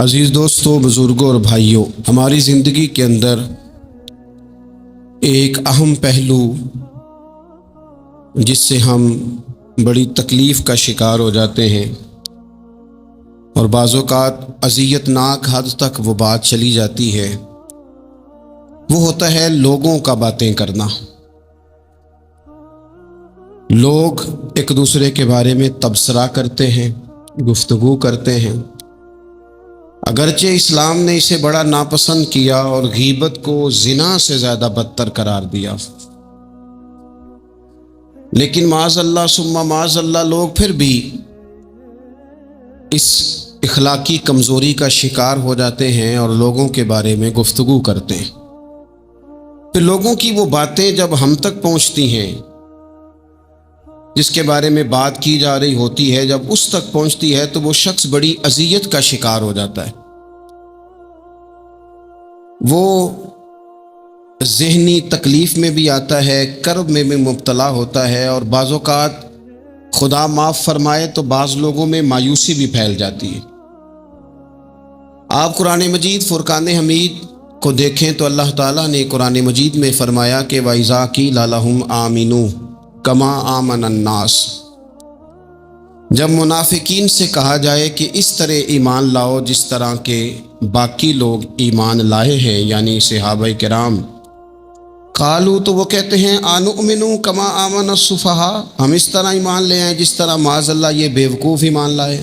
عزیز دوستوں، بزرگوں اور بھائیوں، ہماری زندگی کے اندر ایک اہم پہلو جس سے ہم بڑی تکلیف کا شکار ہو جاتے ہیں اور بعض اوقات اذیت ناک حد تک وہ بات چلی جاتی ہے، وہ ہوتا ہے لوگوں کا باتیں کرنا۔ لوگ ایک دوسرے کے بارے میں تبصرہ کرتے ہیں، گفتگو کرتے ہیں۔ اگرچہ اسلام نے اسے بڑا ناپسند کیا اور غیبت کو زنا سے زیادہ بدتر قرار دیا، لیکن معاذ اللہ ثم معاذ اللہ لوگ پھر بھی اس اخلاقی کمزوری کا شکار ہو جاتے ہیں اور لوگوں کے بارے میں گفتگو کرتے ہیں۔ پھر لوگوں کی وہ باتیں جب ہم تک پہنچتی ہیں، جس کے بارے میں بات کی جا رہی ہوتی ہے، جب اس تک پہنچتی ہے تو وہ شخص بڑی اذیت کا شکار ہو جاتا ہے۔ وہ ذہنی تکلیف میں بھی آتا ہے، کرب میں بھی مبتلا ہوتا ہے، اور بعض اوقات خدا معاف فرمائے تو بعض لوگوں میں مایوسی بھی پھیل جاتی ہے۔ آپ قرآن مجید فرقان حمید کو دیکھیں تو اللہ تعالیٰ نے قرآن مجید میں فرمایا کہ وَإِذَا قِيلَ لَهُمْ آمِنُوا كَمَا آمَنَ النَّاسُ، جب منافقین سے کہا جائے کہ اس طرح ایمان لاؤ جس طرح کے باقی لوگ ایمان لائے ہیں، یعنی صحابہ کرام، قالو تو وہ کہتے ہیں آنؤمنو کما آمن السفہاء، ہم اس طرح ایمان لے آئیں جس طرح معاذ اللہ یہ بیوقوف ایمان لائے،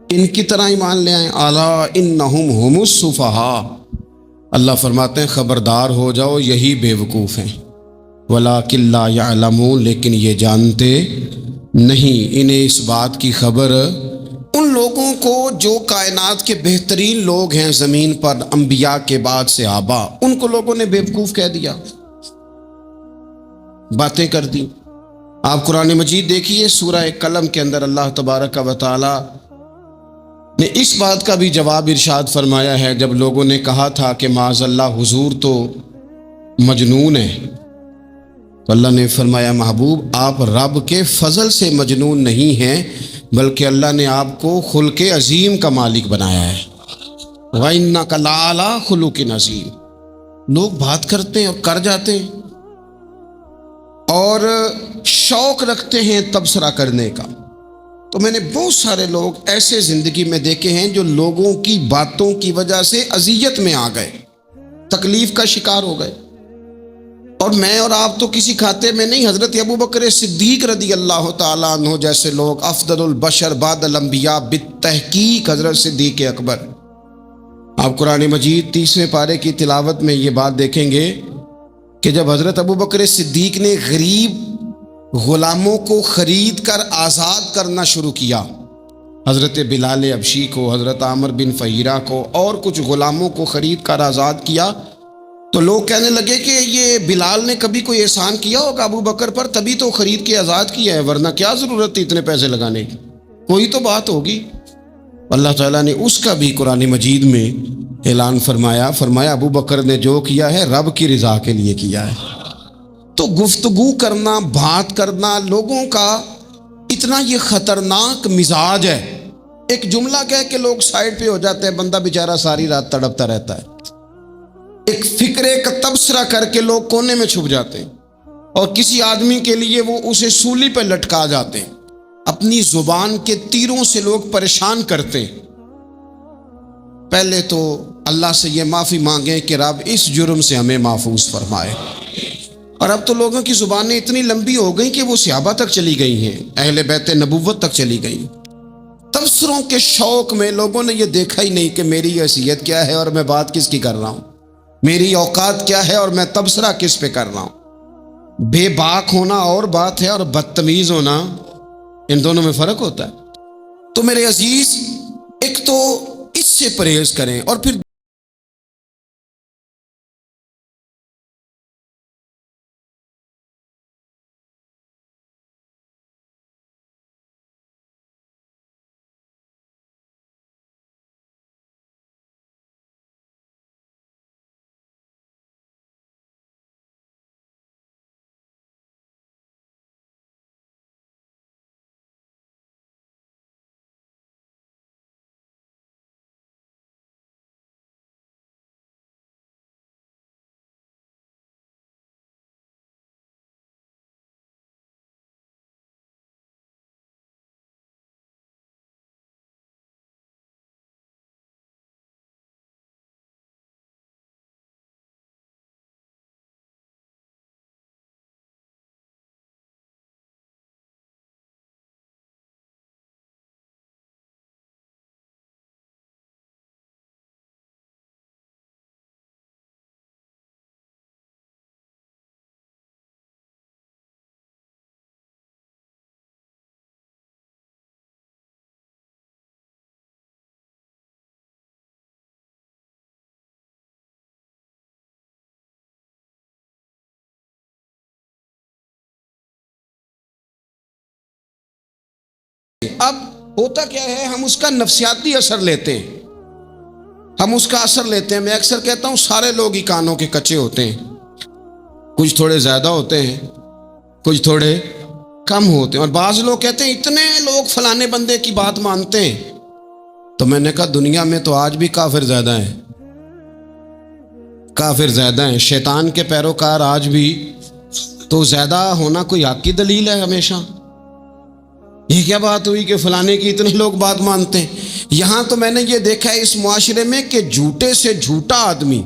ان کی طرح ایمان لے آئیں۔ الا انہم هم السفہاء، اللہ فرماتے ہیں خبردار ہو جاؤ یہی بیوقوف ہیں، ولکن لا یعلمون، لیکن یہ جانتے نہیں، انہیں اس بات کی خبر ان لوگوں کو جو کائنات کے بہترین لوگ ہیں زمین پر، انبیاء کے بعد صحابہ، ان کو لوگوں نے بیوقوف کہہ دیا، باتیں کر دی۔ آپ قرآن مجید دیکھیے سورہ قلم کے اندر اللہ تبارک و تعالی نے اس بات کا بھی جواب ارشاد فرمایا ہے، جب لوگوں نے کہا تھا کہ معاذ اللہ حضور تو مجنون ہے، تو اللہ نے فرمایا محبوب آپ رب کے فضل سے مجنون نہیں ہیں، بلکہ اللہ نے آپ کو خلق عظیم کا مالک بنایا ہے۔ وَإِنَّكَ لَعَلَىٰ خُلُقٍ عَظِيمٍ، لوگ بات کرتے ہیں اور کر جاتے ہیں اور شوق رکھتے ہیں تبصرہ کرنے کا۔ تو میں نے بہت سارے لوگ ایسے زندگی میں دیکھے ہیں جو لوگوں کی باتوں کی وجہ سے اذیت میں آ گئے، تکلیف کا شکار ہو گئے، اور میں اور آپ تو کسی کھاتے میں نہیں۔ حضرت ابوبکر صدیق رضی اللہ تعالیٰ عنہ جیسے لوگ، افضل البشر بعد الانبیاء بالتحقیق حضرت صدیق اکبر، آپ قرآن مجید 30ویں پارے کی تلاوت میں یہ بات دیکھیں گے کہ جب حضرت ابوبکر صدیق نے غریب غلاموں کو خرید کر آزاد کرنا شروع کیا، حضرت بلال حبشی کو، حضرت عامر بن فہیرہ کو اور کچھ غلاموں کو خرید کر آزاد کیا، تو لوگ کہنے لگے کہ یہ بلال نے کبھی کوئی احسان کیا ہوگا ابو بکر پر، تبھی تو خرید کے آزاد کیا ہے، ورنہ کیا ضرورت تھی اتنے پیسے لگانے کی، کوئی تو بات ہوگی۔ اللہ تعالیٰ نے اس کا بھی قرآن مجید میں اعلان فرمایا ابو بکر نے جو کیا ہے رب کی رضا کے لیے کیا ہے۔ تو گفتگو کرنا، بات کرنا، لوگوں کا اتنا یہ خطرناک مزاج ہے، ایک جملہ کہہ کے لوگ سائڈ پہ ہو جاتے ہیں، بندہ بیچارہ ساری رات تڑپتا رہتا ہے، ایک فکرے کا تبصرہ کر کے لوگ کونے میں چھپ جاتے ہیں، اور کسی آدمی کے لیے وہ اسے سولی پہ لٹکا جاتے ہیں، اپنی زبان کے تیروں سے لوگ پریشان کرتے ہیں۔ پہلے تو اللہ سے یہ معافی مانگیں کہ رب اس جرم سے ہمیں محفوظ فرمائے۔ اور اب تو لوگوں کی زبانیں اتنی لمبی ہو گئیں کہ وہ صحابہ تک چلی گئی ہیں، اہل بیت نبوت تک چلی گئیں۔ تبصروں کے شوق میں لوگوں نے یہ دیکھا ہی نہیں کہ میری حیثیت کیا ہے اور میں بات کس کی کر رہا ہوں، میری اوقات کیا ہے اور میں تبصرہ کس پہ کر رہا ہوں۔ بے باک ہونا اور بات ہے، اور بدتمیز ہونا، ان دونوں میں فرق ہوتا ہے۔ تو میرے عزیز، ایک تو اس سے پرہیز کریں، اور پھر اب ہوتا کیا ہے، ہم اس کا نفسیاتی اثر لیتے ہیں، ہم اس کا اثر لیتے ہیں۔ میں اکثر کہتا ہوں سارے لوگ ہی کانوں کے کچے ہوتے ہیں، کچھ تھوڑے زیادہ ہوتے ہیں، کچھ تھوڑے کم ہوتے ہیں۔ اور بعض لوگ کہتے ہیں اتنے لوگ فلانے بندے کی بات مانتے ہیں، تو میں نے کہا دنیا میں تو آج بھی کافر زیادہ ہیں، کافر زیادہ ہیں، شیطان کے پیروکار آج بھی، تو زیادہ ہونا کوئی حق کی دلیل ہے ہمیشہ؟ یہ کیا بات ہوئی کہ فلانے کی اتنے لوگ بات مانتے ہیں؟ یہاں تو میں نے یہ دیکھا ہے اس معاشرے میں کہ جھوٹے سے جھوٹا آدمی،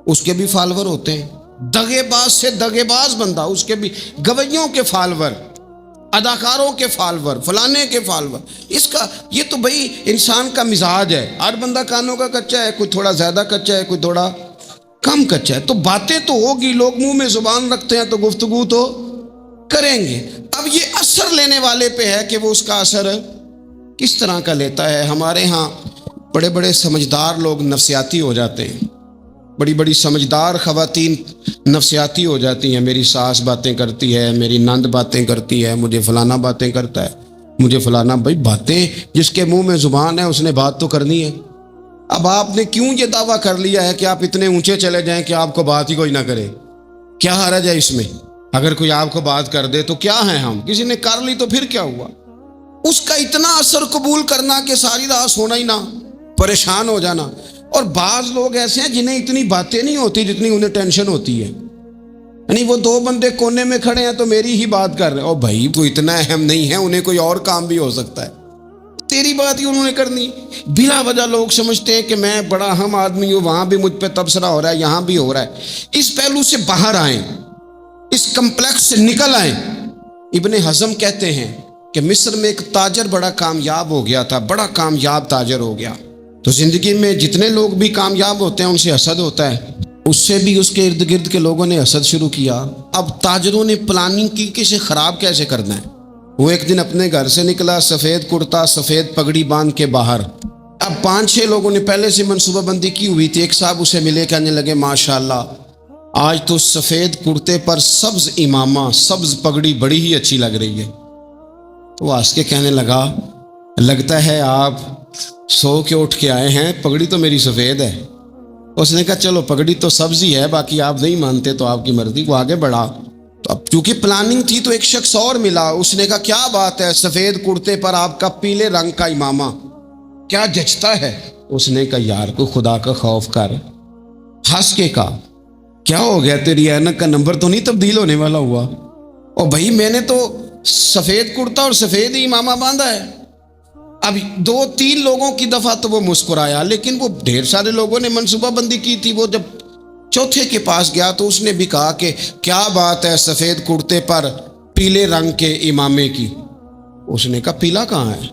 اس کے بھی فالوور ہوتے ہیں، دغے باز سے دغے باز بندہ، اس کے بھی گویوں کے فالوور، اداکاروں کے فالوور، فلانے کے فالوور۔ اس کا یہ تو بھئی انسان کا مزاج ہے، ہر بندہ کانوں کا کچا ہے، کوئی تھوڑا زیادہ کچا ہے، کوئی تھوڑا کم کچا ہے، تو باتیں تو ہوگی، لوگ منہ میں زبان رکھتے ہیں تو گفتگو تو کریں گے۔ اب یہ اثر لینے والے پہ ہے کہ وہ اس کا اثر کس طرح کا لیتا ہے۔ ہمارے ہاں بڑے بڑے سمجھدار لوگ نفسیاتی ہو جاتے ہیں، بڑی بڑی سمجھدار خواتین نفسیاتی ہو جاتی ہیں، میری ساس باتیں کرتی ہے، میری نند باتیں کرتی ہے، مجھے فلانا باتیں کرتا ہے، مجھے فلانا۔ بھائی باتیں، جس کے منہ میں زبان ہے اس نے بات تو کرنی ہے۔ اب آپ نے کیوں یہ دعویٰ کر لیا ہے کہ آپ اتنے اونچے چلے جائیں کہ آپ کو بات ہی کوئی نہ کرے؟ کیا حرج ہے اس میں؟ اگر کوئی آپ کو بات کر دے تو کیا ہے، ہم کسی نے کر لی تو پھر کیا ہوا؟ اس کا اتنا اثر قبول کرنا کہ ساری رات سونا ہی نہ، پریشان ہو جانا۔ اور بعض لوگ ایسے ہیں جنہیں اتنی باتیں نہیں ہوتی جتنی انہیں ٹینشن ہوتی ہے، یعنی وہ دو بندے کونے میں کھڑے ہیں تو میری ہی بات کر رہے ہیں، اور بھائی تو اتنا اہم نہیں ہے، انہیں کوئی اور کام بھی ہو سکتا ہے، تیری بات ہی انہوں نے کرنی۔ بلا وجہ لوگ سمجھتے ہیں کہ میں بڑا اہم آدمی ہوں، وہاں بھی مجھ پہ تبصرہ ہو رہا ہے، یہاں بھی ہو رہا ہے۔ اس پہلو سے باہر آئیں، اس کمپلیکس سے نکل آئیں۔ ابن حزم کہتے ہیں کہ مصر میں ایک تاجر بڑا کامیاب ہو گیا تھا، بڑا کامیاب تاجر ہو گیا، تو زندگی میں جتنے لوگ بھی کامیاب ہوتے ہیں ان سے حسد ہوتا ہے، اس سے بھی اس کے ارد گرد کے لوگوں نے حسد شروع کیا۔ اب تاجروں نے پلاننگ کی کہ اسے خراب کیسے کرنا ہے۔ وہ ایک دن اپنے گھر سے نکلا، سفید کرتا، سفید پگڑی باندھ کے باہر۔ اب 5-6 لوگوں نے پہلے سے منصوبہ بندی کی ہوئی تھی۔ ایک صاحب اسے ملے، کہنے لگے ماشاءاللہ آج تو سفید کرتے پر سبز امامہ، سبز پگڑی بڑی ہی اچھی لگ رہی ہے۔ تو وہ ہنس کے کہنے لگا لگتا ہے آپ سو کے اٹھ کے آئے ہیں، پگڑی تو میری سفید ہے۔ اس نے کہا چلو پگڑی تو سبز ہی ہے، باقی آپ نہیں مانتے تو آپ کی مرضی۔ وہ آگے بڑھا، تو اب چونکہ پلاننگ تھی تو ایک شخص اور ملا، اس نے کہا کیا بات ہے، سفید کرتے پر آپ کا پیلے رنگ کا امامہ کیا جچتا ہے۔ اس نے کہا یار کو خدا کا خوف کر، ہنس کے کہا کیا ہو گیا، تیری اینک کا نمبر تو نہیں تبدیل ہونے والا ہوا؟ اور بھائی میں نے تو سفید کرتا اور سفید ہی امامہ باندھا ہے۔ اب 2-3 لوگوں کی دفعہ تو وہ مسکرایا، لیکن وہ ڈھیر سارے لوگوں نے منصوبہ بندی کی تھی۔ وہ جب چوتھے کے پاس گیا تو اس نے بھی کہا کہ کیا بات ہے سفید کرتے پر پیلے رنگ کے امامے کی۔ اس نے کہا پیلا کہاں ہے؟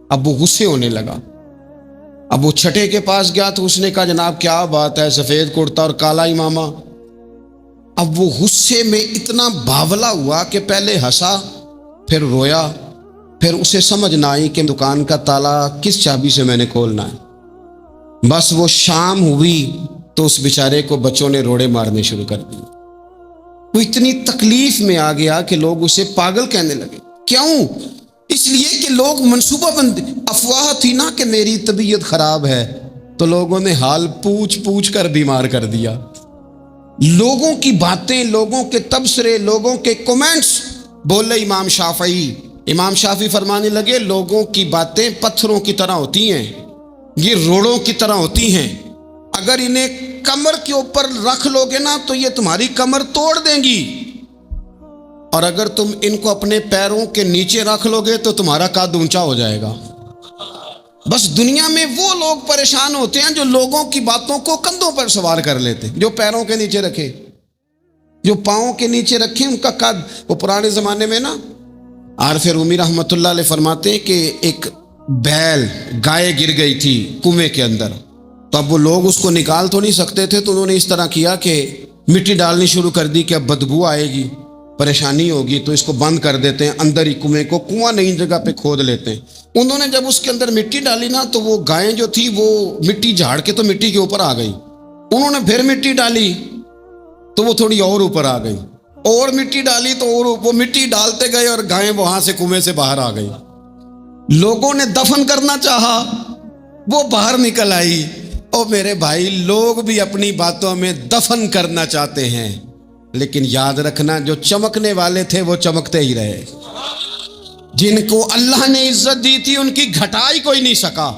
اب وہ غصے ہونے لگا۔ اب وہ چھٹے کے پاس گیا تو اس نے کہا جناب کیا بات ہے سفید کرتا اور کالا امامہ۔ اب وہ غصے میں اتنا باولا ہوا کہ پہلے ہنسا، پھر رویا، پھر اسے سمجھ نہ آئی کہ دکان کا تالا کس چابی سے میں نے کھولنا ہے۔ بس وہ شام ہوئی تو اس بیچارے کو بچوں نے روڑے مارنے شروع کر دی۔ وہ اتنی تکلیف میں آ گیا کہ لوگ اسے پاگل کہنے لگے۔ کیوں؟ اس لیے کہ لوگ منصوبہ بندی، افواہ تھی نا کہ میری طبیعت خراب ہے، تو لوگوں نے حال پوچھ پوچھ کر بیمار کر دیا۔ لوگوں کی باتیں، لوگوں کے تبصرے، لوگوں کے کومنٹس۔ بولے امام شافعی، امام شافعی فرمانے لگے لوگوں کی باتیں پتھروں کی طرح ہوتی ہیں، یہ روڑوں کی طرح ہوتی ہیں، اگر انہیں کمر کے اوپر رکھ لو گے نا تو یہ تمہاری کمر توڑ دیں گی، اور اگر تم ان کو اپنے پیروں کے نیچے رکھ لو گے تو تمہارا قد اونچا ہو جائے گا۔ بس دنیا میں وہ لوگ پریشان ہوتے ہیں جو لوگوں کی باتوں کو کندھوں پر سوار کر لیتے، جو پیروں کے نیچے رکھے، جو پاؤں کے نیچے رکھے ان کا قد۔ وہ پرانے زمانے میں نا عارف رومی رحمۃ اللہ علیہ فرماتے ہیں کہ ایک بیل گائے گر گئی تھی کنویں کے اندر، تو اب وہ لوگ اس کو نکال تو نہیں سکتے تھے، تو انہوں نے اس طرح کیا کہ مٹی ڈالنی شروع کر دی کہ اب بدبو آئے گی، پریشانی ہوگی، تو اس کو بند کر دیتے ہیں اندر ہی کنویں کو، کنواں نئی جگہ پہ کھود لیتے ہیں۔ انہوں نے جب اس کے اندر مٹی ڈالی نا تو وہ گائیں جو تھی وہ مٹی جھاڑ کے تو مٹی کے اوپر آ گئی، انہوں نے پھر مٹی ڈالی تو وہ تھوڑی اور اوپر آ گئی، اور مٹی ڈالی تو اور وہ مٹی ڈالتے گئے اور گائیں وہاں سے کنویں سے باہر آ گئی۔ لوگوں نے دفن کرنا چاہا، وہ باہر نکل آئی۔ اور میرے بھائی، لوگ بھی اپنی باتوں میں دفن کرنا چاہتے ہیں، لیکن یاد رکھنا جو چمکنے والے تھے وہ چمکتے ہی رہے۔ جن کو اللہ نے عزت دی تھی ان کی گھٹائی کوئی نہیں سکا۔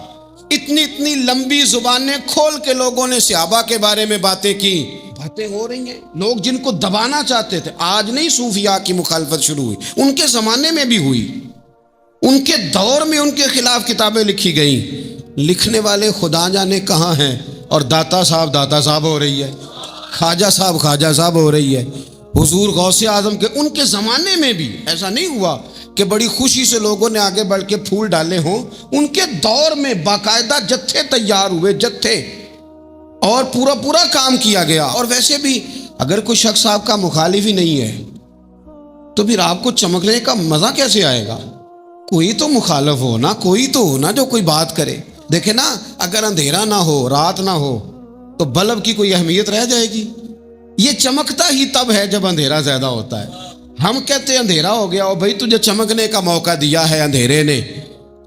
اتنی لمبی زبانیں کھول کے لوگوں نے صحابہ کے بارے میں باتیں کی، باتیں ہو رہی ہیں۔ لوگ جن کو دبانا چاہتے تھے، آج نہیں صوفیاء کی مخالفت شروع ہوئی، ان کے زمانے میں بھی ہوئی، ان کے دور میں ان کے خلاف کتابیں لکھی گئیں۔ لکھنے والے خدا جانے کہاں ہیں، اور داتا صاحب ہو رہی ہے، خواجہ صاحب ہو رہی ہے۔ حضور غوث اعظم کے ان کے زمانے میں بھی ایسا نہیں ہوا کہ بڑی خوشی سے لوگوں نے آگے بڑھ کے پھول ڈالے ہوں۔ ان کے دور میں باقاعدہ جتھے تیار ہوئے، جتھے، اور پورا کام کیا گیا۔ اور ویسے بھی اگر کوئی شخص آپ کا مخالف ہی نہیں ہے تو پھر آپ کو چمکنے کا مزہ کیسے آئے گا؟ کوئی تو مخالف ہو نا، کوئی تو ہو نا جو کوئی بات کرے۔ دیکھیں نا، اگر اندھیرا نہ ہو، رات نہ ہو، تو بلب کی کوئی اہمیت رہ جائے گی؟ یہ چمکتا ہی تب ہے جب اندھیرا زیادہ ہوتا ہے۔ ہم کہتے ہیں اندھیرا ہو گیا، اور بھائی تجھے چمکنے کا موقع دیا ہے اندھیرے نے،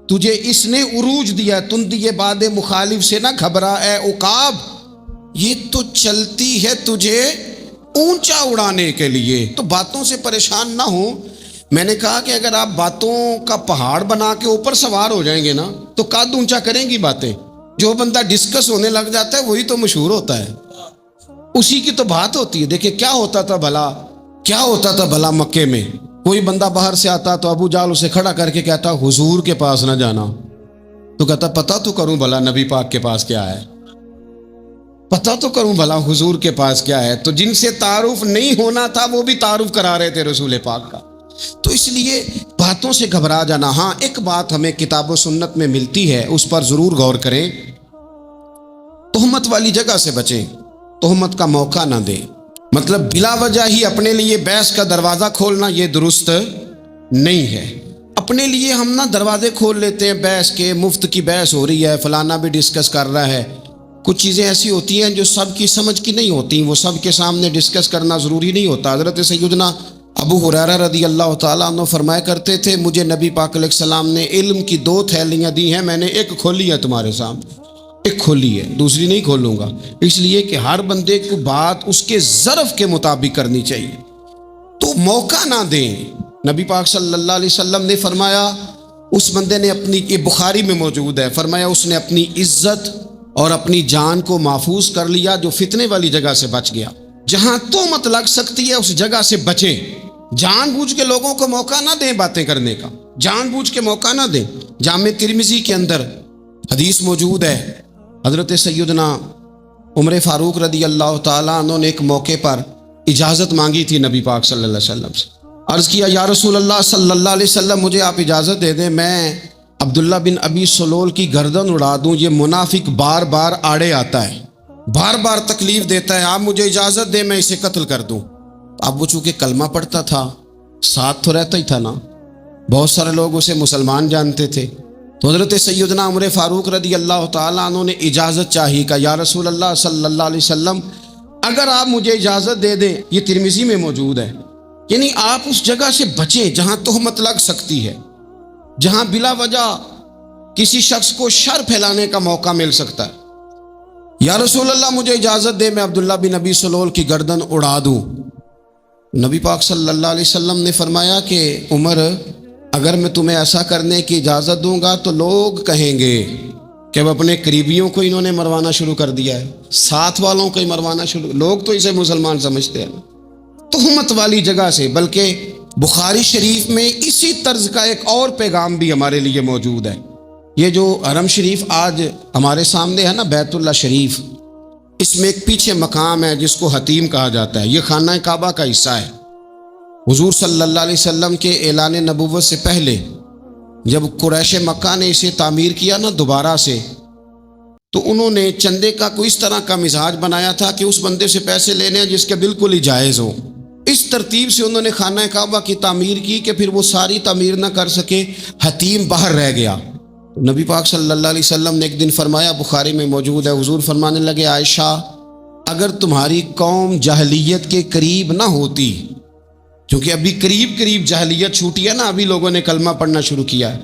تجھے اس نے عروج دیا۔ تندی باد مخالف سے نہ گھبرا اے عقاب، یہ تو چلتی ہے تجھے اونچا اڑانے کے لیے، تو باتوں سے پریشان نہ ہو۔ میں نے کہا کہ اگر آپ باتوں کا پہاڑ بنا کے اوپر سوار ہو جائیں گے نا تو قد اونچا کریں گی باتیں۔ جو بندہ ڈسکس ہونے لگ جاتا ہے وہی تو مشہور ہوتا ہے، اسی کی تو بات ہوتی ہے۔ دیکھیں کیا ہوتا تھا بھلا مکے میں، کوئی بندہ باہر سے آتا تو ابو جال اسے کھڑا کر کے کہتا حضور کے پاس نہ جانا، تو کہتا پتہ تو کروں بھلا نبی پاک کے پاس کیا ہے، پتہ تو کروں بھلا حضور کے پاس کیا ہے۔ تو جن سے تعارف نہیں ہونا تھا وہ بھی تعارف کرا رہے تھے رسول پاک کا۔ تو اس لیے باتوں سے گھبرا جانا۔ ہاں، ایک بات ہمیں کتاب و سنت میں ملتی ہے، اس پر ضرور غور کریں، تہمت والی جگہ سے بچیں، تہمت کا موقع نہ دیں۔ مطلب بلا وجہ ہی اپنے لیے بحث کا دروازہ کھولنا یہ درست نہیں ہے۔ اپنے لیے ہم نہ دروازے کھول لیتے ہیں بحث کے، مفت کی بحث ہو رہی ہے، فلانا بھی ڈسکس کر رہا ہے۔ کچھ چیزیں ایسی ہوتی ہیں جو سب کی سمجھ کی نہیں ہوتی، وہ سب کے سامنے ڈسکس کرنا ضروری نہیں ہوتا۔ حضرت سیدنا ابو ہریرہ رضی اللہ تعالیٰ عنہ فرمایا کرتے تھے، مجھے نبی پاک علیہ السلام نے علم کی 2 تھیلیاں دی ہیں، میں نے ایک کھولی ہے تمہارے سامنے، ایک کھولی ہے، دوسری نہیں کھولوں گا، اس لیے کہ ہر بندے کو بات اس کے ظرف کے مطابق کرنی چاہیے۔ تو موقع نہ دیں۔ نبی پاک صلی اللہ علیہ وسلم نے فرمایا، اس بندے نے اپنی، یہ بخاری میں موجود ہے، فرمایا اس نے اپنی عزت اور اپنی جان کو محفوظ کر لیا جو فتنے والی جگہ سے بچ گیا۔ جہاں تہمت لگ سکتی ہے اس جگہ سے بچیں، جان بوجھ کے لوگوں کو موقع نہ دیں باتیں کرنے کا، جان بوجھ کے موقع نہ دیں۔ جامع ترمذی کے اندر حدیث موجود ہے، حضرت سیدنا عمر فاروق رضی اللہ تعالیٰ عنہ نے ایک موقع پر اجازت مانگی تھی نبی پاک صلی اللہ علیہ وسلم سے۔ عرض کیا یا رسول اللہ صلی اللہ علیہ وسلم، مجھے آپ اجازت دے دیں، میں عبداللہ بن ابی سلول کی گردن اڑا دوں، یہ منافق بار بار آڑے آتا ہے، بار بار تکلیف دیتا ہے، آپ مجھے اجازت دیں میں اسے قتل کر دوں۔ اب وہ چونکہ کلمہ پڑھتا تھا، ساتھ تو رہتا ہی تھا نا، بہت سارے لوگ اسے مسلمان جانتے تھے، تو حضرت سیدنا عمر فاروق رضی اللہ تعالیٰ عنہ نے اجازت چاہی، کہ یا رسول اللہ صلی اللہ علیہ وسلم اگر آپ مجھے اجازت دے دیں، یہ ترمذی میں موجود ہے، یعنی آپ اس جگہ سے بچیں جہاں تہمت لگ سکتی ہے، جہاں بلا وجہ کسی شخص کو شر پھیلانے کا موقع مل سکتا ہے۔ یا رسول اللہ مجھے اجازت دے میں عبداللہ بن ابی سلول کی گردن اڑا دوں۔ نبی پاک صلی اللہ علیہ وسلم نے فرمایا کہ عمر، اگر میں تمہیں ایسا کرنے کی اجازت دوں گا تو لوگ کہیں گے کہ اب اپنے قریبیوں کو انہوں نے مروانا شروع کر دیا ہے، ساتھ والوں کو ہی مروانا شروع، لوگ تو اسے مسلمان سمجھتے ہیں۔ تہمت والی جگہ سے، بلکہ بخاری شریف میں اسی طرز کا ایک اور پیغام بھی ہمارے لیے موجود ہے۔ یہ جو حرم شریف آج ہمارے سامنے ہے نا، بیت اللہ شریف، اس میں ایک پیچھے مقام ہے جس کو حتیم کہا جاتا ہے، یہ خانہ کعبہ کا حصہ ہے۔ حضور صلی اللہ علیہ وسلم کے اعلان نبوت سے پہلے جب قریش مکہ نے اسے تعمیر کیا نا دوبارہ سے، تو انہوں نے چندے کا کوئی اس طرح کا مزاج بنایا تھا کہ اس بندے سے پیسے لینے ہیں جس کے بالکل ہی جائز ہو۔ اس ترتیب سے انہوں نے خانہ کعبہ کی تعمیر کی کہ پھر وہ ساری تعمیر نہ کر سکے، حتیم باہر رہ گیا۔ نبی پاک صلی اللہ علیہ وسلم نے ایک دن فرمایا، بخاری میں موجود ہے، حضور فرمانے لگے، عائشہ اگر تمہاری قوم جاہلیت کے قریب نہ ہوتی، کیونکہ ابھی قریب جاہلیت چھوٹی ہے نا، ابھی لوگوں نے کلمہ پڑھنا شروع کیا ہے،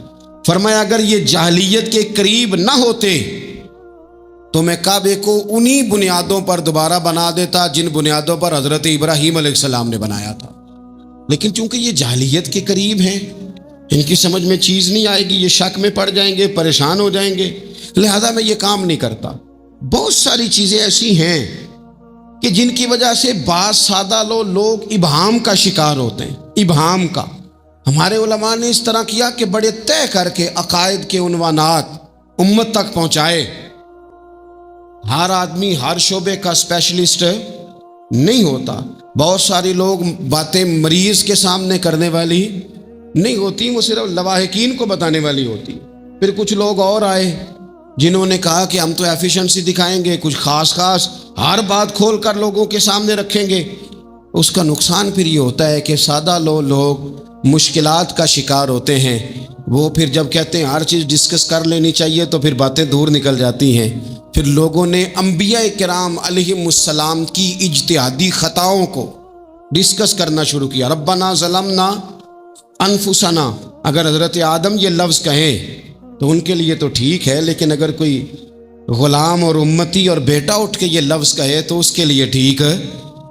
فرمایا اگر یہ جاہلیت کے قریب نہ ہوتے تو میں کعبے کو انہی بنیادوں پر دوبارہ بنا دیتا جن بنیادوں پر حضرت ابراہیم علیہ السلام نے بنایا تھا، لیکن چونکہ یہ جاہلیت کے قریب ہیں، ان کی سمجھ میں چیز نہیں آئے گی، یہ شک میں پڑ جائیں گے، پریشان ہو جائیں گے، لہذا میں یہ کام نہیں کرتا۔ بہت ساری چیزیں ایسی ہیں کہ جن کی وجہ سے بعض سادہ لوگ ابہام کا شکار ہوتے ہیں، ابہام کا۔ ہمارے علماء نے اس طرح کیا کہ بڑے طے کر کے عقائد کے عنوانات امت تک پہنچائے۔ ہر آدمی ہر شعبے کا اسپیشلسٹ نہیں ہوتا، بہت ساری لوگ باتیں مریض کے سامنے کرنے والی نہیں ہوتی، وہ صرف لواحقین کو بتانے والی ہوتی۔ پھر کچھ لوگ اور آئے جنہوں نے کہا کہ ہم تو ایفیشنسی دکھائیں گے، کچھ خاص ہر بات کھول کر لوگوں کے سامنے رکھیں گے۔ اس کا نقصان پھر یہ ہوتا ہے کہ سادہ لوگ مشکلات کا شکار ہوتے ہیں، وہ پھر جب کہتے ہیں ہر چیز ڈسکس کر لینی چاہیے تو پھر باتیں دور نکل جاتی ہیں۔ پھر لوگوں نے انبیاء کرام علیہم السلام کی اجتہادی خطاؤں کو ڈسکس کرنا شروع کیا۔ ربنا ظلمنا انفسنا، اگر حضرت آدم یہ لفظ کہیں تو ان کے لیے تو ٹھیک ہے، لیکن اگر کوئی غلام اور امتی اور بیٹا اٹھ کے یہ لفظ کہے تو اس کے لیے ٹھیک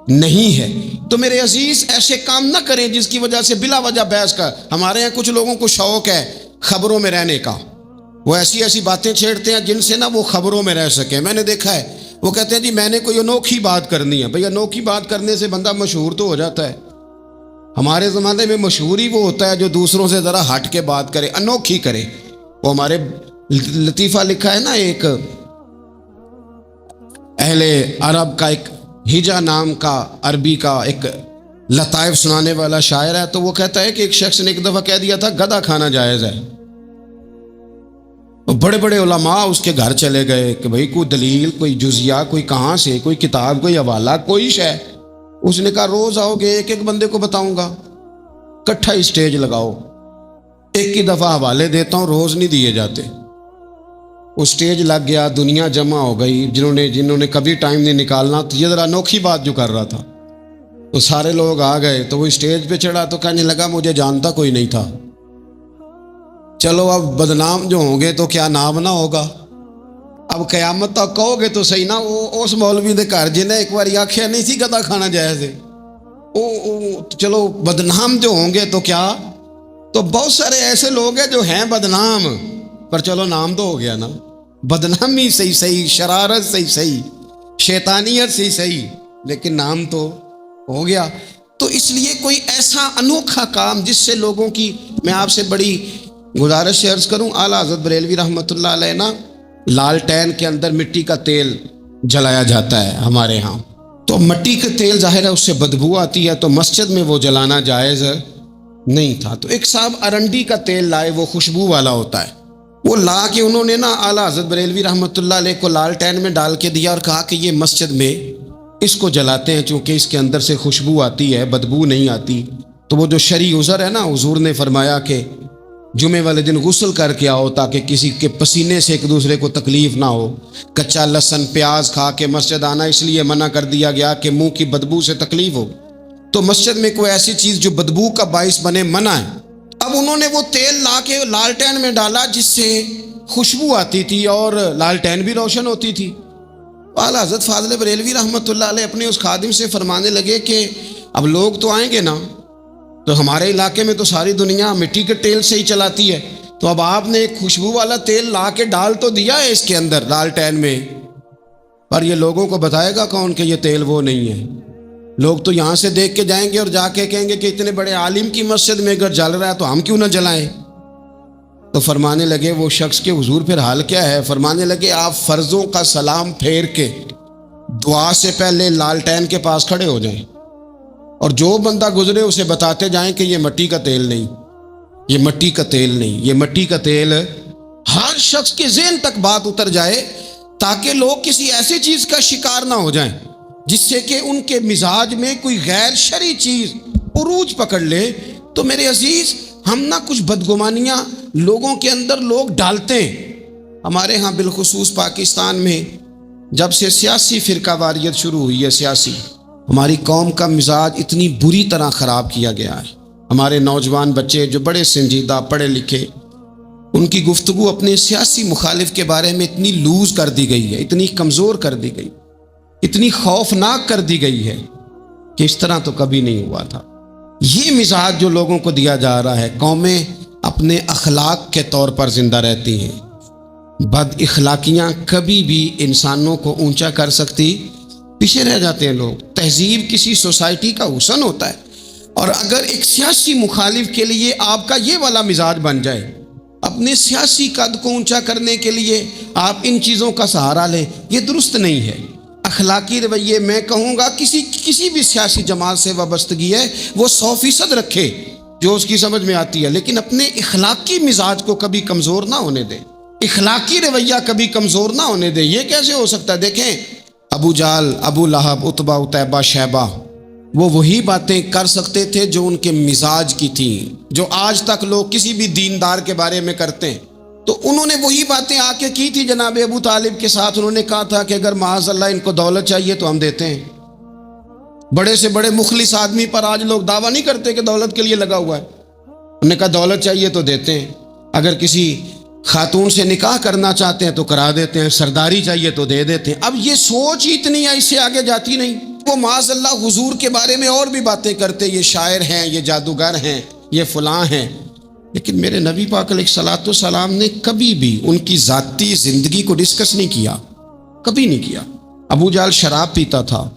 نہیں ہے۔ تو میرے عزیز ایسے کام نہ کریں جس کی وجہ سے بلا وجہ بحث کا۔ ہمارے یہاں کچھ لوگوں کو شوق ہے خبروں میں رہنے کا، وہ ایسی باتیں چھیڑتے ہیں جن سے نہ وہ خبروں میں رہ سکیں۔ میں نے دیکھا ہے وہ کہتے ہیں جی میں نے کوئی انوکھی بات کرنی ہے۔ بھئی انوکھی بات کرنے سے بندہ مشہور تو ہو جاتا ہے۔ ہمارے زمانے میں مشہور ہی وہ ہوتا ہے جو دوسروں سے ذرا ہٹ کے بات کرے، انوکھی کرے۔ وہ ہمارے لطیفہ لکھا ہے نا، ایک اہل عرب کا ایک ہجا نام کا عربی کا ایک لطائف سنانے والا شاعر ہے، تو وہ کہتا ہے کہ ایک شخص نے ایک دفعہ کہہ دیا تھا گدھا کھانا جائز ہے۔ بڑے بڑے علماء اس کے گھر چلے گئے کہ بھئی کوئی دلیل، کوئی جزیہ، کوئی کہاں سے، کوئی کتاب، کوئی حوالہ، کوئی شے۔ اس نے کہا روز آؤ گے ایک ایک بندے کو بتاؤں گا، کٹھا اسٹیج لگاؤ، ایک ہی دفعہ حوالے دیتا ہوں، روز نہیں دیے جاتے۔ وہ اسٹیج لگ گیا، دنیا جمع ہو گئی، جنہوں نے کبھی ٹائم نہیں نکالنا، تو یہ ذرا انوکھی بات جو کر رہا تھا تو سارے لوگ آ گئے۔ تو وہ اسٹیج پہ چڑھا تو کہنے لگا مجھے جانتا کوئی نہیں تھا، چلو اب بدنام جو ہوں گے تو کیا نام نہ ہوگا، اب قیامت تک کہو گے تو صحیح نا۔ وہ اس مولوی دے گھر جنہیں ایک بار آکھیا نہیں سی گدھا کھانا جائز ہے، چلو بدنام جو ہوں گے تو کیا۔ تو بہت سارے ایسے لوگ ہیں جو ہیں بدنام، پر چلو نام تو ہو گیا نا، بدنامی صحیح، شرارت صحیح، شیطانیت صحیح، لیکن نام تو ہو گیا۔ تو اس لیے کوئی ایسا انوکھا کام جس سے لوگوں کی، میں آپ سے بڑی گزارش سے عرض کروں، اعلیٰ حضرت بریلوی رحمۃ اللہ علیہ نا لالٹین کے اندر مٹی کا تیل جلایا جاتا ہے ہمارے ہاں، تو مٹی کا تیل ظاہر ہے اس سے بدبو آتی ہے، تو مسجد میں وہ جلانا جائز نہیں تھا۔ تو ایک صاحب ارنڈی کا تیل لائے، وہ خوشبو والا ہوتا ہے، وہ لا کے انہوں نے نا اعلیٰ حضرت بریلوی رحمۃ اللہ علیہ کو لالٹین میں ڈال کے دیا اور کہا کہ یہ مسجد میں اس کو جلاتے ہیں چونکہ اس کے اندر سے خوشبو آتی ہے، بدبو نہیں آتی۔ تو وہ جو شرعی عذر ہے نا، حضور نے فرمایا کہ جمعے والے دن غسل کر کے آؤ تاکہ کسی کے پسینے سے ایک دوسرے کو تکلیف نہ ہو۔ کچا لہسن پیاز کھا کے مسجد آنا اس لیے منع کر دیا گیا کہ منہ کی بدبو سے تکلیف ہو، تو مسجد میں کوئی ایسی چیز جو بدبو کا باعث بنے منع ہے۔ اب انہوں نے وہ تیل لا کے لالٹین میں ڈالا جس سے خوشبو آتی تھی اور لالٹین بھی روشن ہوتی تھی۔ اعلیٰ حضرت فاضل بریلوی رحمۃ اللہ علیہ اپنے اس خادم سے فرمانے لگے کہ اب لوگ تو آئیں گے نا، تو ہمارے علاقے میں تو ساری دنیا مٹی کے تیل سے ہی چلاتی ہے، تو اب آپ نے ایک خوشبو والا تیل لا کے ڈال تو دیا ہے اس کے اندر لالٹین میں، پر یہ لوگوں کو بتائے گا کون کہ یہ تیل وہ نہیں ہے؟ لوگ تو یہاں سے دیکھ کے جائیں گے اور جا کے کہیں گے کہ اتنے بڑے عالم کی مسجد میں اگر جل رہا ہے تو ہم کیوں نہ جلائیں۔ تو فرمانے لگے وہ شخص کے حضور پھر حال کیا ہے؟ فرمانے لگے آپ فرضوں کا سلام پھیر کے دعا سے پہلے لالٹین کے پاس کھڑے ہو جائیں اور جو بندہ گزرے اسے بتاتے جائیں کہ یہ مٹی کا تیل نہیں، یہ مٹی کا تیل نہیں، یہ مٹی کا تیل۔ ہر شخص کے ذہن تک بات اتر جائے تاکہ لوگ کسی ایسی چیز کا شکار نہ ہو جائیں جس سے کہ ان کے مزاج میں کوئی غیر شرعی چیز عروج پکڑ لے۔ تو میرے عزیز ہم نہ کچھ بدگمانیاں لوگوں کے اندر لوگ ڈالتے ہیں۔ ہمارے ہاں بالخصوص پاکستان میں جب سے سیاسی فرقہ واریت شروع ہوئی ہے، سیاسی، ہماری قوم کا مزاج اتنی بری طرح خراب کیا گیا ہے۔ ہمارے نوجوان بچے جو بڑے سنجیدہ پڑھے لکھے ان کی گفتگو اپنے سیاسی مخالف کے بارے میں اتنی لوز کر دی گئی ہے، اتنی کمزور کر دی گئی، اتنی خوفناک کر دی گئی ہے کہ اس طرح تو کبھی نہیں ہوا تھا۔ یہ مزاج جو لوگوں کو دیا جا رہا ہے، قومیں اپنے اخلاق کے طور پر زندہ رہتی ہیں۔ بد اخلاقیاں کبھی بھی انسانوں کو اونچا کر سکتی، پیچھے رہ جاتے ہیں لوگ۔ تہذیب کسی سوسائٹی کا حسن ہوتا ہے، اور اگر ایک سیاسی مخالف کے لیے آپ کا یہ والا مزاج بن جائے، اپنے سیاسی قد کو اونچا کرنے کے لیے آپ ان چیزوں کا سہارا لیں، یہ درست نہیں ہے۔ اخلاقی رویے میں کہوں گا کسی بھی سیاسی جماعت سے وابستگی ہے وہ 100% رکھے جو اس کی سمجھ میں آتی ہے، لیکن اپنے اخلاقی مزاج کو کبھی کمزور نہ ہونے دے، اخلاقی رویہ کبھی کمزور نہ ہونے دے۔ یہ کیسے ہو سکتا ہے؟ دیکھیں، ابو جہل، ابو لہب، عتبہ، عتیبہ، شیبہ، وہ وہی باتیں کر سکتے تھے جو ان کے مزاج کی تھیں، جو آج تک لوگ کسی بھی دیندار کے بارے میں کرتے ہیں۔ تو انہوں نے وہی باتیں آ کے کی تھی جناب ابو طالب کے ساتھ۔ انہوں نے کہا تھا کہ اگر معاذ اللہ ان کو دولت چاہیے تو ہم دیتے ہیں۔ بڑے سے بڑے مخلص آدمی پر آج لوگ دعویٰ نہیں کرتے کہ دولت کے لیے لگا ہوا ہے۔ انہوں نے کہا دولت چاہیے تو دیتے ہیں، اگر کسی خاتون سے نکاح کرنا چاہتے ہیں تو کرا دیتے ہیں، سرداری چاہیے تو دے دیتے ہیں۔ اب یہ سوچ ہی اتنی ہے، اس سے آگے جاتی نہیں۔ وہ معاذ اللہ حضور کے بارے میں اور بھی باتیں کرتے، یہ شاعر ہیں، یہ جادوگر ہیں، یہ فلاں ہیں، لیکن میرے نبی پاک علیہ الصلوۃ والسلام نے کبھی بھی ان کی ذاتی زندگی کو ڈسکس نہیں کیا، کبھی نہیں کیا۔ ابو جہل شراب پیتا تھا،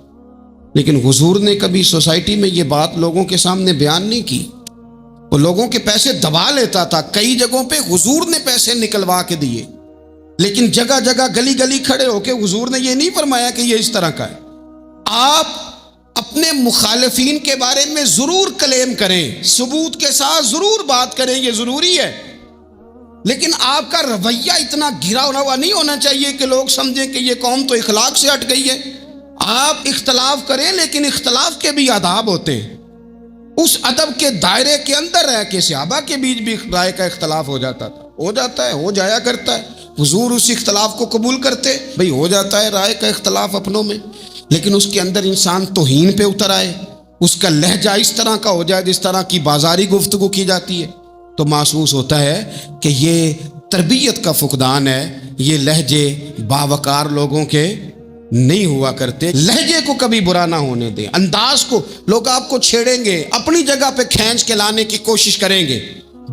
لیکن حضور نے کبھی سوسائٹی میں یہ بات لوگوں کے سامنے بیان نہیں کی۔ وہ لوگوں کے پیسے دبا لیتا تھا، کئی جگہوں پہ حضور نے پیسے نکلوا کے دیے، لیکن جگہ جگہ گلی گلی کھڑے ہو کے حضور نے یہ نہیں فرمایا کہ یہ اس طرح کا ہے۔ آپ اپنے مخالفین کے بارے میں ضرور کلیم کریں، ثبوت کے ساتھ ضرور بات کریں، یہ ضروری ہے، لیکن آپ کا رویہ اتنا گھرا ہوا نہیں ہونا چاہیے کہ لوگ سمجھیں کہ یہ قوم تو اخلاق سے ہٹ گئی ہے۔ آپ اختلاف کریں، لیکن اختلاف کے بھی آداب ہوتے ہیں۔ اس ادب کے دائرے کے اندر رہ کے صحابہ کے بیچ بھی رائے کا اختلاف ہو جاتا تھا، ہو جاتا ہے، ہو جایا کرتا ہے۔ حضور اس اختلاف کو قبول کرتے، بھئی ہو جاتا ہے رائے کا اختلاف اپنوں میں، لیکن اس کے اندر انسان توہین پہ اتر آئے، اس کا لہجہ اس طرح کا ہو جائے جس طرح کی بازاری گفتگو کی جاتی ہے، تو محسوس ہوتا ہے کہ یہ تربیت کا فقدان ہے۔ یہ لہجے باوقار لوگوں کے نہیں ہوا کرتے۔ لہجے کو کبھی برا نہ ہونے دیں، انداز کو۔ لوگ آپ کو چھیڑیں گے، اپنی جگہ پہ کھینچ کے لانے کی کوشش کریں گے،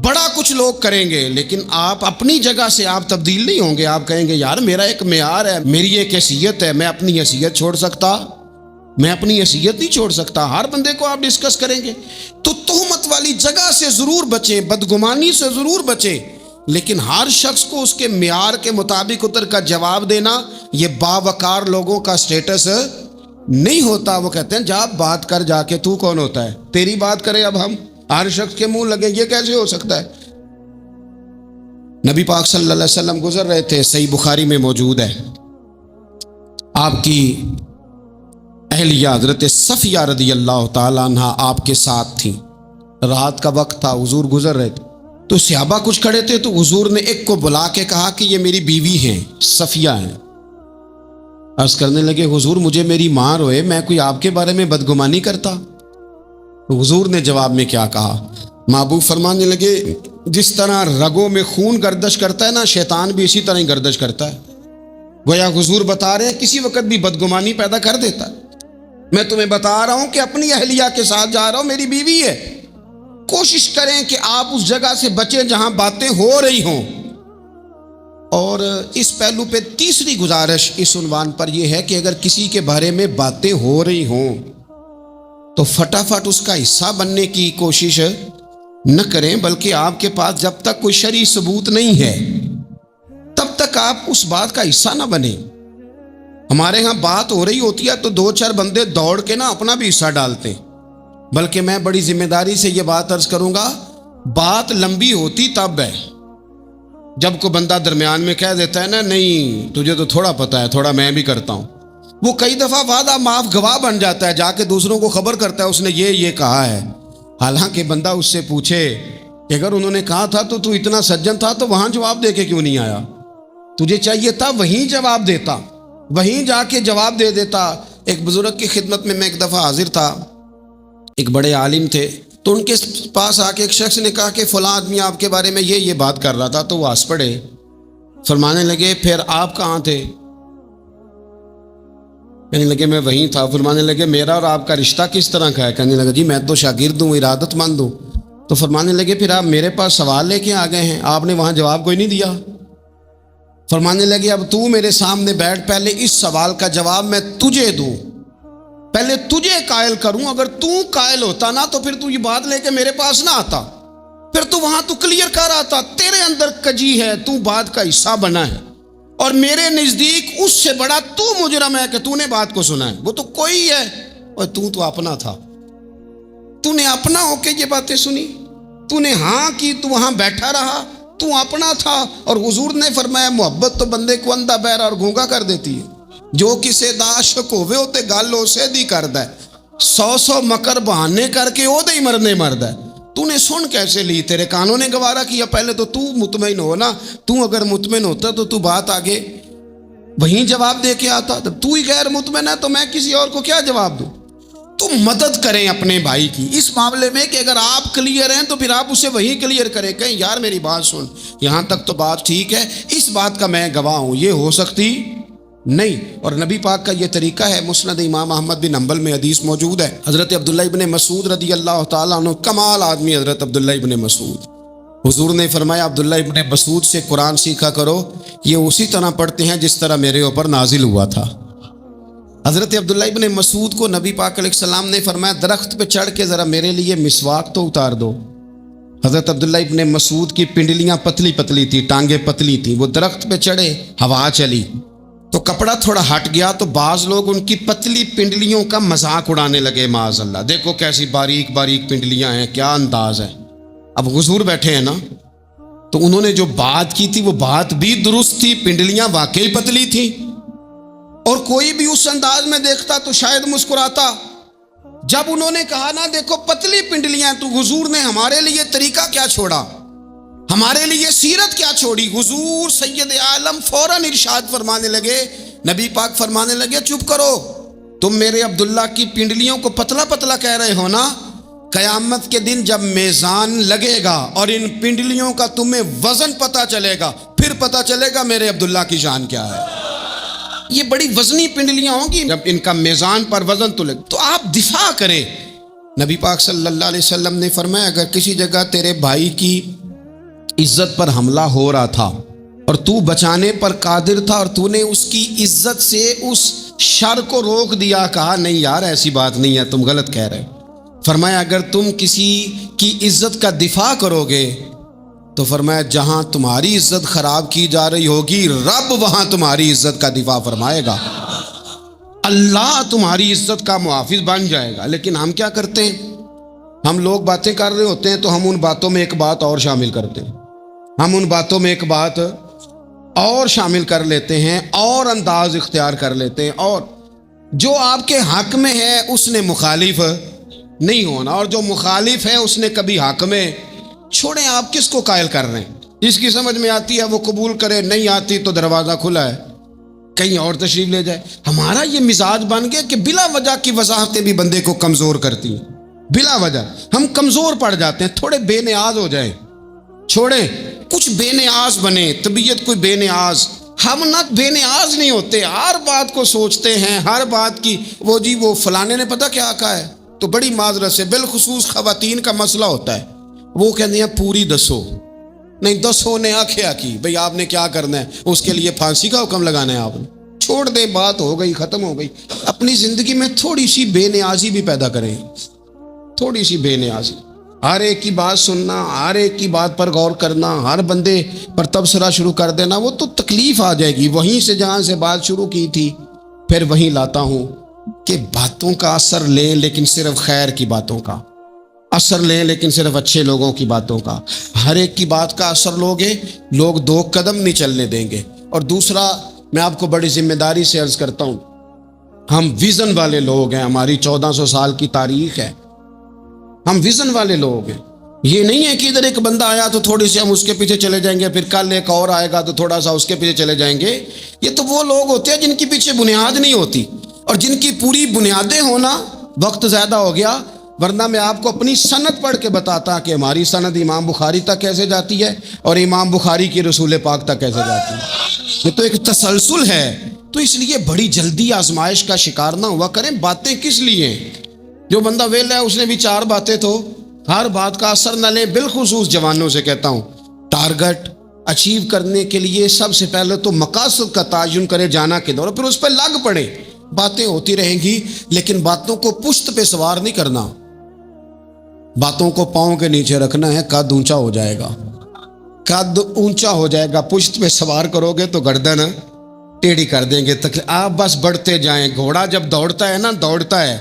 بڑا کچھ لوگ کریں گے، لیکن آپ اپنی جگہ سے آپ تبدیل نہیں ہوں گے۔ آپ کہیں گے یار میرا ایک معیار ہے، میری ایک حیثیت ہے، میں اپنی حیثیت چھوڑ سکتا؟ میں اپنی حیثیت نہیں چھوڑ سکتا۔ ہر بندے کو آپ ڈسکس کریں گے، تو تہمت والی جگہ سے ضرور بچیں، بدگمانی سے ضرور بچیں، لیکن ہر شخص کو اس کے معیار کے مطابق اتر کا جواب دینا یہ باوقار لوگوں کا سٹیٹس نہیں ہوتا۔ وہ کہتے ہیں جا بات کر، جا کے تو کون ہوتا ہے تیری بات کرے، اب ہم ہر شخص کے منہ لگیں، یہ کیسے ہو سکتا ہے؟ نبی پاک صلی اللہ علیہ وسلم گزر رہے تھے، صحیح بخاری میں موجود ہے، آپ کی اہلیہ حضرت صفیہ رضی اللہ تعالیٰ عنہ آپ کے ساتھ تھیں۔ رات کا وقت تھا، حضور گزر رہے تھے، تو صحابہ کچھ کھڑے تھے، تو حضور نے ایک کو بلا کے کہا کہ یہ میری بیوی ہیں، صفیہ ہیں۔ عرض کرنے لگے حضور مجھے میری ماں روئے، میں کوئی آپ کے بارے میں بدگمانی کرتا؟ تو حضور نے جواب میں کیا کہا؟ محبوب فرمانے لگے جس طرح رگوں میں خون گردش کرتا ہے نا، شیطان بھی اسی طرح ہی گردش کرتا ہے۔ گویا حضور بتا رہے ہیں کسی وقت بھی بدگمانی پیدا کر دیتا ہے۔ میں تمہیں بتا رہا ہوں کہ اپنی اہلیہ کے ساتھ جا رہا ہوں، میری بیوی ہے۔ کوشش کریں کہ آپ اس جگہ سے بچیں جہاں باتیں ہو رہی ہوں۔ اور اس پہلو پہ تیسری گزارش اس عنوان پر یہ ہے کہ اگر کسی کے بارے میں باتیں ہو رہی ہوں تو فٹافٹ اس کا حصہ بننے کی کوشش نہ کریں، بلکہ آپ کے پاس جب تک کوئی شرعی ثبوت نہیں ہے تب تک آپ اس بات کا حصہ نہ بنیں۔ ہمارے ہاں بات ہو رہی ہوتی ہے تو دو چار بندے دوڑ کے نا اپنا بھی حصہ ڈالتے ہیں، بلکہ میں بڑی ذمہ داری سے یہ بات عرض کروں گا، بات لمبی ہوتی تب ہے جب کوئی بندہ درمیان میں کہہ دیتا ہے نا نہیں تجھے تو تھوڑا پتا ہے، تھوڑا میں بھی کرتا ہوں۔ وہ کئی دفعہ وعدہ معاف گواہ بن جاتا ہے، جا کے دوسروں کو خبر کرتا ہے اس نے یہ کہا ہے، حالانکہ بندہ اس سے پوچھے کہ اگر انہوں نے کہا تھا تو اتنا سجن تھا تو وہاں جواب دے کے کیوں نہیں آیا؟ تجھے چاہیے تھا وہیں جواب دیتا، وہیں جا کے جواب دے دیتا۔ ایک بزرگ کی خدمت میں ایک دفعہ حاضر تھا، ایک بڑے عالم تھے، تو ان کے پاس آ کے ایک شخص نے کہا کہ فلاں آدمی آپ کے بارے میں یہ بات کر رہا تھا، تو وہ ہنس پڑے، فرمانے لگے پھر آپ کہاں تھے؟ کہنے لگے میں وہیں تھا۔ فرمانے لگے میرا اور آپ کا رشتہ کس طرح کا ہے؟ کہنے لگا جی میں تو شاگرد ہوں، ارادت مند ہوں۔ تو فرمانے لگے پھر آپ میرے پاس سوال لے کے آ گئے ہیں، آپ نے وہاں جواب کوئی نہیں دیا۔ فرمانے لگے اب تو میرے سامنے بیٹھ، پہلے اس سوال کا جواب میں تجھے دوں، پہلے تجھے قائل کروں۔ اگر تو قائل ہوتا نا تو پھر تو یہ بات لے کے میرے پاس نہ آتا، پھر تو وہاں تو کلیئر کر آتا۔ تیرے اندر کجی ہے، تو بات کا حصہ بنا ہے، اور میرے نزدیک اس سے بڑا تو مجرم ہے کہ تو نے بات کو سنا ہے۔ وہ تو کوئی ہے، اور تو اپنا تھا، تو نے اپنا ہو کے یہ باتیں سنی، تو نے ہاں کی، تو وہاں بیٹھا رہا، تو اپنا تھا۔ اور حضور نے فرمایا محبت تو بندے کو اندھا بہرا اور گونگا کر دیتی ہے۔ جو کسے دا عاشق ہوئے ہوتے گل اسے دی کردا ہے، 100 مکر بہانے کر کے او دے ہی مرنے مردا ہے۔ تو نے سن کیسے لی؟ تیرے کانوں نے گوارا کیا؟ پہلے تو مطمئن ہو نا۔ تو اگر مطمئن ہوتا تو بات آگے وہیں جواب دے کے آتا۔ جب تو ہی غیر مطمئن ہے تو میں کسی اور کو کیا جواب دوں؟ تو مدد کریں اپنے بھائی کی اس معاملے میں کہ اگر آپ کلیئر ہیں تو پھر آپ اسے وہی کلیئر کریں، کہیں یار میری بات سن، یہاں تک تو بات ٹھیک ہے، اس بات کا میں گواہ ہوں، یہ ہو سکتی نہیں۔ اور نبی پاک کا یہ طریقہ ہے۔ مسند امام احمد بن حنبل میں حدیث موجود ہے، حضرت عبداللہ ابن مسعود رضی اللہ تعالیٰ عنہ، کمال آدمی حضرت عبداللہ ابن مسعود، حضور نے فرمایا عبداللہ ابن مسعود سے قرآن سیکھا کرو، یہ اسی طرح پڑھتے ہیں جس طرح میرے اوپر نازل ہوا تھا۔ حضرت عبداللہ ابن مسعود کو نبی پاک علیہ السلام نے فرمایا درخت پہ چڑھ کے ذرا میرے لیے مسواک تو اتار دو۔ حضرت عبداللہ ابن مسعود کی پنڈلیاں پتلی پتلی تھی، ٹانگیں پتلی تھی، وہ درخت پہ چڑھے، ہوا چلی تو کپڑا تھوڑا ہٹ گیا، تو بعض لوگ ان کی پتلی پنڈلیوں کا مذاق اڑانے لگے، معاذ اللہ، دیکھو کیسی باریک باریک پنڈلیاں ہیں، کیا انداز ہے۔ اب حضور بیٹھے ہیں نا، تو انہوں نے جو بات کی تھی وہ بات بھی درست تھی، پنڈلیاں واقعی پتلی تھی، اور کوئی بھی اس انداز میں دیکھتا تو شاید مسکراتا۔ جب انہوں نے کہا نا دیکھو پتلی پنڈلیاں، تو حضور نے ہمارے لیے طریقہ کیا چھوڑا، ہمارے لیے سیرت کیا چھوڑی۔ حضور سید عالم فوراً ارشاد فرمانے لگے، نبی پاک فرمانے لگے چپ کرو، تم میرے عبداللہ کی پنڈلیوں کو پتلا پتلا کہہ رہے ہو نا، قیامت کے دن جب میزان لگے گا اور ان پنڈلیوں کا تمہیں وزن پتہ چلے گا، پھر پتہ چلے گا میرے عبداللہ کی شان کیا ہے۔ یہ بڑی وزنی پنڈلیاں ہوں گی، جب ان کا میزان پر وزن تو لگے تو آپ دفاع کریں۔ نبی پاک صلی اللہ علیہ وسلم نے فرمایا اگر کسی جگہ تیرے بھائی کی عزت پر حملہ ہو رہا تھا اور تو بچانے پر قادر تھا، اور تو نے اس کی عزت سے اس شر کو روک دیا، کہا نہیں یار ایسی بات نہیں ہے، تم غلط کہہ رہے، فرمایا اگر تم کسی کی عزت کا دفاع کرو گے تو فرمایا جہاں تمہاری عزت خراب کی جا رہی ہوگی رب وہاں تمہاری عزت کا دفاع فرمائے گا، اللہ تمہاری عزت کا محافظ بن جائے گا۔ لیکن ہم کیا کرتے ہیں، ہم لوگ باتیں کر رہے ہوتے ہیں تو ہم ان باتوں میں ایک بات اور شامل کرتے ہیں، ہم ان باتوں میں ایک بات اور شامل کر لیتے ہیں، اور انداز اختیار کر لیتے ہیں، اور جو آپ کے حق میں ہے اس نے مخالف نہیں ہونا، اور جو مخالف ہے اس نے کبھی حق میں چھوڑیں۔ آپ کس کو قائل کر رہے ہیں؟ جس کی سمجھ میں آتی ہے وہ قبول کرے، نہیں آتی تو دروازہ کھلا ہے، کہیں اور تشریف لے جائے۔ ہمارا یہ مزاج بن گیا کہ بلا وجہ کی وضاحتیں بھی بندے کو کمزور کرتی ہیں، بلا وجہ ہم کمزور پڑ جاتے ہیں۔ تھوڑے بے نیاز ہو جائیں، چھوڑیں، کچھ بے نیاز بنے، طبیعت کوئی بے نیاز۔ ہم نہ بے نیاز نہیں ہوتے، ہر بات کو سوچتے ہیں، ہر بات کی وہ جی وہ فلانے نے پتہ کیا کہا ہے، تو بڑی معذرت سے بالخصوص خواتین کا مسئلہ ہوتا ہے، وہ کہتے ہیں پوری دسو، نہیں دسو نے آخیا کی، بھئی آپ نے کیا کرنا ہے، اس کے لیے پھانسی کا حکم لگانا ہے، آپ نے چھوڑ دیں، بات ہو گئی، ختم ہو گئی۔ اپنی زندگی میں تھوڑی سی بے نیازی بھی پیدا کریں، تھوڑی سی بے نیازی، ہر ایک کی بات سننا، ہر ایک کی بات پر غور کرنا، ہر بندے پر تبصرہ شروع کر دینا، وہ تو تکلیف آ جائے گی۔ وہیں سے جہاں سے بات شروع کی تھی پھر وہیں لاتا ہوں کہ باتوں کا اثر لیں لیکن صرف خیر کی باتوں کا اثر لیں، لیکن صرف اچھے لوگوں کی باتوں کا۔ ہر ایک کی بات کا اثر لوگے، لوگ دو قدم نہیں چلنے دیں گے۔ اور دوسرا میں آپ کو بڑی ذمہ داری سے عرض کرتا ہوں، ہم ویژن والے لوگ ہیں، ہماری 1400 سال کی تاریخ ہے، ہم ویژن والے لوگ ہیں۔ یہ نہیں ہے کہ ادھر ایک بندہ آیا تو تھوڑی سی ہم اس کے پیچھے چلے جائیں گے، پھر کل ایک اور آئے گا تو تھوڑا سا اس کے پیچھے چلے جائیں گے۔ یہ تو وہ لوگ ہوتے ہیں جن کی پیچھے بنیاد نہیں ہوتی، اور جن کی پوری بنیادیں ہونا، وقت زیادہ ہو گیا، ورنہ میں آپ کو اپنی سند پڑھ کے بتاتا کہ ہماری سند امام بخاری تک کیسے جاتی ہے اور امام بخاری کی رسول پاک تک کیسے جاتی ہے۔ یہ تو ایک تسلسل ہے۔ تو اس لیے بڑی جلدی آزمائش کا شکار نہ ہوا کریں۔ باتیں کس لیے؟ جو بندہ ویلا ہے اس نے بھی 4 باتیں تو ہر بات کا اثر نہ لیں۔ بالخصوص جوانوں سے کہتا ہوں، ٹارگٹ اچیو کرنے کے لیے سب سے پہلے تو مقاصد کا تعین کرے جانا کے دور، پھر اس پہ لگ پڑے۔ باتیں ہوتی رہیں گی لیکن باتوں کو پشت پہ سوار نہیں کرنا، باتوں کو پاؤں کے نیچے رکھنا ہے، قد اونچا ہو جائے گا، قد اونچا ہو جائے گا۔ پشت پہ سوار کرو گے تو گردن ٹیڑھی کر دیں گے۔ آپ بس بڑھتے جائیں۔ گھوڑا جب دوڑتا ہے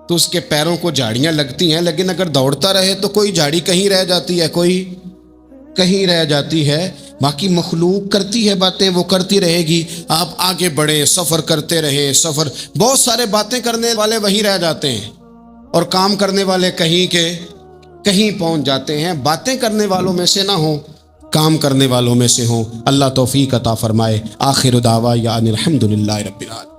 تو اس کے پیروں کو جھاڑیاں لگتی ہیں، لیکن اگر دوڑتا رہے تو کوئی جھاڑی کہیں رہ جاتی ہے، کوئی کہیں رہ جاتی ہے۔ باقی مخلوق کرتی ہے باتیں، وہ کرتی رہے گی، آپ آگے بڑھیں، سفر کرتے رہے۔ سفر بہت سارے باتیں کرنے والے وہیں رہ جاتے ہیں اور کام کرنے والے کہیں کے کہیں پہنچ جاتے ہیں۔ باتیں کرنے والوں میں سے نہ ہوں، کام کرنے والوں میں سے ہوں۔ اللہ توفیق عطا فرمائے۔ آخر دعوانا الحمدللہ رب العالمین۔